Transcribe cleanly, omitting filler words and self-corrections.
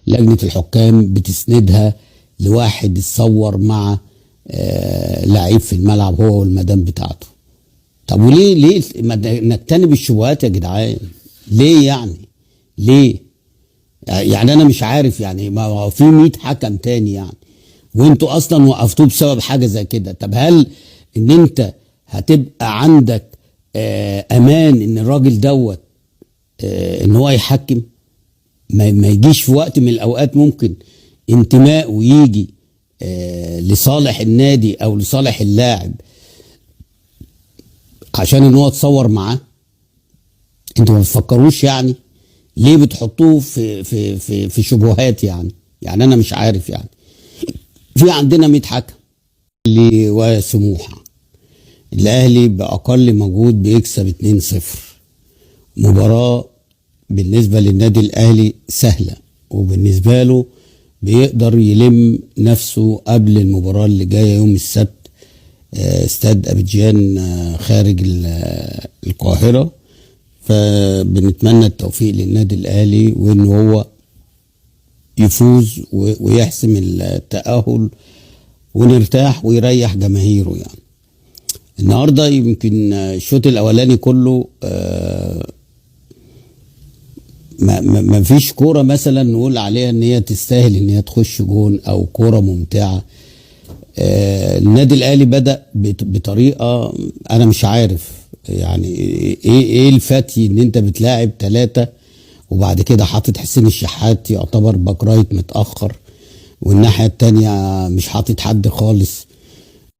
لجنة الحكام بتسندها لواحد اتصور مع لعيب في الملعب هو والمدام بتاعته. طب وليه نجتنب الشبهات يا جدعان؟ ليه يعني؟ ليه؟ يعني انا مش عارف، يعني ما هو في 100 حكم تاني يعني، وانتوا اصلا وقفتوه بسبب حاجه زي كده. طب هل ان انت هتبقى عندك امان ان الراجل دوت ان هو يحكم؟ ما يجيش في وقت من الاوقات ممكن انتماء ويجي لصالح النادي او لصالح اللاعب عشان ان هو اتصور معاه؟ انتوا ما بتفكروش يعني؟ ليه بتحطوه في شبهات يعني انا مش عارف يعني. في عندنا 100 حكم اللي وسموحه، الاهلي باقل مجهود بيكسب 2-0. مباراه بالنسبه للنادي الاهلي سهله، وبالنسبه له بيقدر يلم نفسه قبل المباراه اللي جايه يوم السبت، استاد ابيجان خارج القاهره. فبنتمنى التوفيق للنادي الاهلي وان هو يفوز ويحسم التأهل ونرتاح ويريح جماهيره يعني. النهارده يمكن الشوط الاولاني كله ما فيش كوره مثلا نقول عليها ان هي تستاهل ان هي تخش جون او كوره ممتعه. النادي الاهلي بدأ بطريقه انا مش عارف يعني ايه الفتي ان انت بتلاعب 3 وبعد كده حاطط حسين الشحات يعتبر باك رايت متأخر، والناحيه التانيه مش حاطط حد خالص،